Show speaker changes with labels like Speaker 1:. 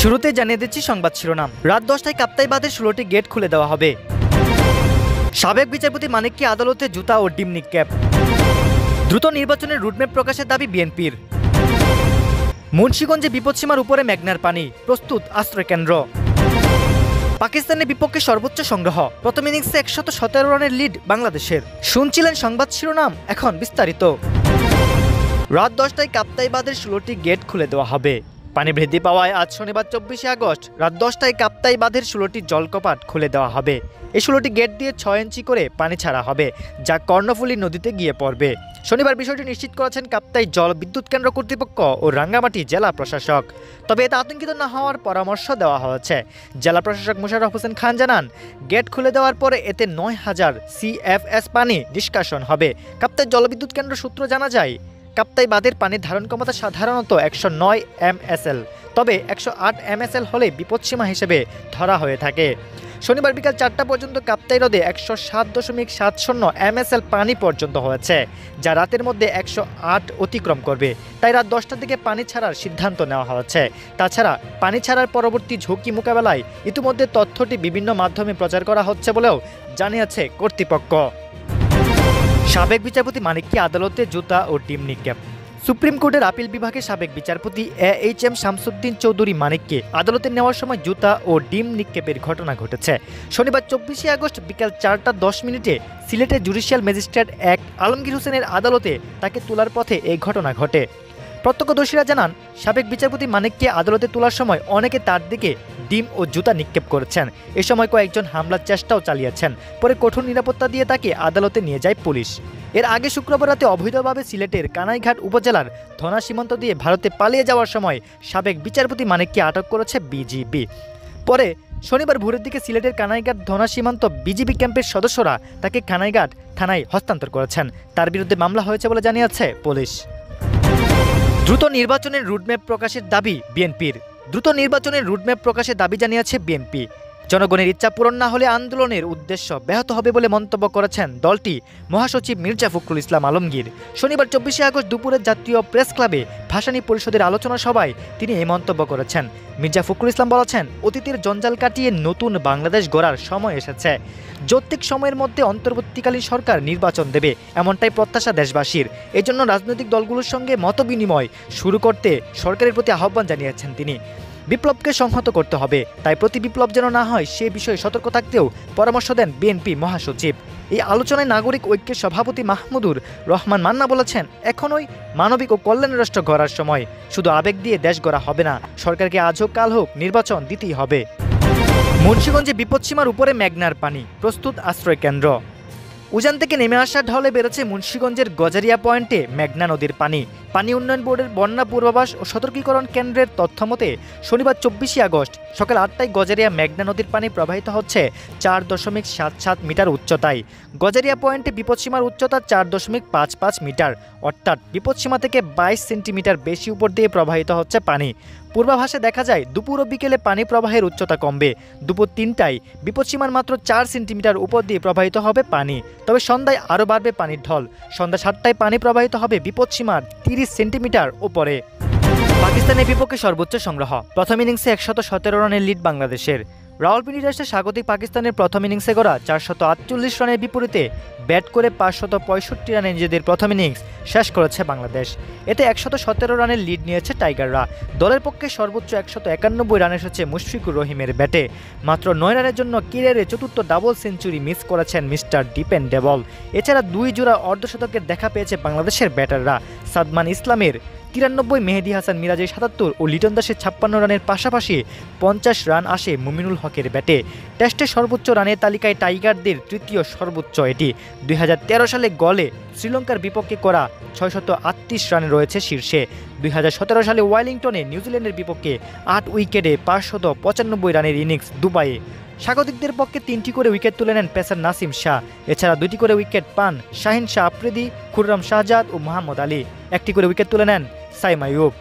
Speaker 1: শুরুতে জানিয়ে দিচ্ছি সংবাদ শিরোনাম। রাত 10টায় কাপ্তাই বাঁধের 16টি গেট খুলে দেওয়া হবে। সাবেক বিচারপতি মানিককে আদালতে জুতা ও ডিম নিক্ষেপ। দ্রুত নির্বাচনের রুটম্যাপ প্রকাশের দাবি বিএনপির। মুন্সিগঞ্জে বিপদসীমার উপরে মেঘনার পানি, প্রস্তুত আশ্রয়কেন্দ্র। পাকিস্তানের বিপক্ষে সর্বোচ্চ সংগ্রহ, প্রথম ইনিংসে 117 রানের লিড বাংলাদেশের। শুনছিলেন সংবাদ শিরোনাম, এখন বিস্তারিত। রাত 10টায় কাপ্তাই বাঁধের 16টি গেট খুলে দেওয়া হবে। পানি বৃদ্ধি পাওয়ায় আজ শনিবার 24শে আগস্ট রাত 10টায় কাপ্তাই বাঁধের 16টি জলকপাট খুলে দেওয়া হবে। এই 16টি গেট দিয়ে 6 ইঞ্চি করে পানি ছাড়া হবে, যা কর্ণফুলী নদীতে গিয়ে পড়বে। শনিবার বিষয়টি নিশ্চিত করেছেন কাপ্তাই জল বিদ্যুৎ কেন্দ্র কর্তৃপক্ষ ও রাঙ্গামাটি জেলা প্রশাসক। তবে এতে আতঙ্কিত না হওয়ার পরামর্শ দেওয়া হয়েছে। জেলা প্রশাসক মোশাররফ হোসেন খান জানান, গেট খুলে দেওয়ার পরে এতে 9000 CFS পানি নিষ্কাশন হবে। কাপ্তাই জলবিদ্যুৎ কেন্দ্র সূত্র জানা যায়, কাপ্তাই বাঁধের পানির ধারণ ক্ষমতা সাধারণত 109 MSL, তবে 108 MSL হলে বিপদসীমা হিসেবে ধরা হয়ে থাকে। শনিবার বিকাল 4টা পর্যন্ত কাপ্তাই হ্রদে 107.70 MSL পানি পর্যন্ত হয়েছে, যা রাতের মধ্যে 108 অতিক্রম করবে। তাই রাত 10টার দিকে পানি ছাড়ার সিদ্ধান্ত নেওয়া হয়েছে। তাছাড়া পানি ছাড়ার পরবর্তী ঝুঁকি মোকাবেলায় ইতিমধ্যে তথ্যটি বিভিন্ন মাধ্যমে প্রচার করা হচ্ছে বলেও জানিয়েছে কর্তৃপক্ষ। সাবেক বিচারপতি মানিককে আদালতে জুতা ও ডিম নিক্ষেপ। সুপ্রিম কোর্টের আপিল বিভাগের সাবেক বিচারপতি AHM শামসুদ্দিন চৌধুরী মানিককে আদালতে নেওয়ার সময় জুতা ও ডিম নিক্ষেপের ঘটনা ঘটেছে। শনিবার 24শে আগস্ট বিকাল 4টা 10 সিলেটের জুডিশিয়াল ম্যাজিস্ট্রেট 1 আলমগীর হোসেনের আদালতে তাকে তোলার পথে এই ঘটনা ঘটে। প্রত্যক্ষদর্শীরা জানান, সাবেক বিচারপতি মানিককে আদালতে তোলার সময় অনেকে তার দিকে ডিম ও জুতা নিক্ষেপ করেছেন। এ সময় কয়েকজন হামলার চেষ্টাও চালিয়েছেন। পরে কঠোর নিরাপত্তা দিয়ে তাকে আদালতে নিয়ে যায় পুলিশ। এর আগে শুক্রবার রাতে অবৈধভাবে সিলেটের কানাইঘাট উপজেলার ধনা সীমান্ত দিয়ে ভারতে পালিয়ে যাওয়ার সময় সাবেক বিচারপতি মানিককে আটক করেছে বিজিবি। পরে শনিবার ভোরের দিকে সিলেটের কানাইঘাট ধনা সীমান্ত বিজিবি ক্যাম্পের সদস্যরা তাকে কানাইঘাট থানায় হস্তান্তর করেছেন। তার বিরুদ্ধে মামলা হয়েছে বলে জানিয়েছে পুলিশ। দ্রুত নির্বাচনের রুটম্যাপ প্রকাশের দাবি বিএনপির। দ্রুত নির্বাচনের রুটম্যাপ প্রকাশের দাবি জানিয়েছে বিএনপি। জনগণের ইচ্ছা পূরণ না হলে আন্দোলনের উদ্দেশ্য ব্যাহত হবে বলে মন্তব্য করেছেন দলটি মহাসচিব মির্জা ফখরুল ইসলাম আলমগীর। শনিবার 24শে আগস্ট দুপুরে জাতীয় প্রেস ক্লাবে ভাসানী পরিষদের আলোচনা সভায় তিনি এই মন্তব্য করেছেন। মির্জা ফখরুল ইসলাম বলেছেন, অতীতের জঞ্জাল কাটিয়ে নতুন বাংলাদেশ গড়ার সময় এসেছে। যৌক্তিক সময়ের মধ্যে অন্তর্বর্তীকালীন সরকার নির্বাচন দেবে, এমনটাই প্রত্যাশা দেশবাসীর। এজন্য রাজনৈতিক দলগুলোর সঙ্গে মতবিনিময় শুরু করতে সরকারের প্রতি আহ্বান জানিয়েছেন তিনি। বিপ্লবকে সংহত করতে হবে, তাই প্রতি বিপ্লব যেন না হয় সে বিষয়ে সতর্ক থাকতেও পরামর্শ দেন বিএনপি মহাসচিব। এই আলোচনায় নাগরিক ঐক্যের সভাপতি মাহমুদুর রহমান মান্না বলেছেন, এখনই মানবিক ও কল্যাণ রাষ্ট্র গড়ার সময়। শুধু আবেগ দিয়ে দেশ গড়া হবে না, সরকারকে আজ হোক কাল হোক নির্বাচন দিতেই হবে। মুন্সিগঞ্জে বিপদসীমার উপরে মেঘনার পানি, প্রস্তুত আশ্রয়কেন্দ্র। উজান থেকে নেমে আসা ঢলে বেড়েছে মুন্সিগঞ্জের গজারিয়া পয়েন্টে মেঘনা নদীর পানি। পানি উন্নয়ন বোর্ডের বন্যা পূর্বাভাস ও সতর্কীকরণ কেন্দ্রের তথ্য মতে শনিবার 24শে আগস্ট সকাল 8টায় গজারিয়া মেঘনা নদীর পানি প্রবাহিত হচ্ছে 4.77 মিটার উচ্চতায়। গজারিয়া পয়েন্টে বিপদসীমার উচ্চতা 4.55 মিটার, অর্থাৎ বিপদসীমা থেকে 22 সেন্টিমিটার বেশি উপর দিয়ে প্রবাহিত হচ্ছে পানি। পূর্বাভাসে দেখা যায় দুপুর ও বিকেলে পানি প্রবাহের উচ্চতা কমবে। দুপুর 3টায় বিপদসীমার মাত্র 4 সেন্টিমিটার উপর দিয়ে প্রবাহিত হবে পানি, তবে সন্ধ্যায় আরও বাড়বে পানির ঢল। সন্ধ্যা 7টায় পানি প্রবাহিত হবে বিপদসীমার 30 সেন্টিমিটার উপরে। পাকিস্তানের বিপক্ষে সর্বোচ্চ সংগ্রহ, প্রথম ইনিংসে 117 রানের লিড বাংলাদেশের। রাওয়ালপিন্ডি টেস্টে স্বাগতিক পাকিস্তানের প্রথম ইনিংসে গড়া 448 রানের বিপরীতে ব্যাট করে 565 রানে নিজেদের প্রথম ইনিংস শেষ করেছে বাংলাদেশ। এতে 117 রানের লিড নিয়েছে টাইগাররা। দলের পক্ষে সর্বোচ্চ 191 রান এসেছে মুশফিকুর রহিমের ব্যাটে। মাত্র 9 রানের জন্য ক্যারিয়ারে চতুর্থ ডাবল সেঞ্চুরি মিস করেছেন মিস্টার ডিপেন্ডেবল। এছাড়া 2 জোড়া অর্ধশতকের দেখা পেয়েছে বাংলাদেশের ব্যাটাররা। সাদমান ইসলামের 93, মেহেদী হাসান মিরাজের 77 ও লিটন দাসের 56 রানের পাশাপাশি 50 রান আসে মুমিনুল হকের ব্যাটে। টেস্টে সর্বোচ্চ রানের তালিকায় টাইগারদের তৃতীয় সর্বোচ্চ এটি। 2013 সালে গলে শ্রীলঙ্কার বিপক্ষে করা 638 রানে রয়েছে শীর্ষে। 2017 সালে ওয়েলিংটনে নিউজিল্যান্ডের বিপক্ষে 8 উইকেটে 595 রানের ইনিংস দুবাইয়ে। স্বাগতিকদের পক্ষে 3টি করে উইকেট তুলে নেন পেসার নাসিম শাহ। এছাড়া 2টি করে উইকেট পান শাহিন শাহ আফ্রিদি, খুররম শাহজাদ ও মোহাম্মদ আলী। 1টি করে উইকেট তুলে নেন সাইম আইয়ুব।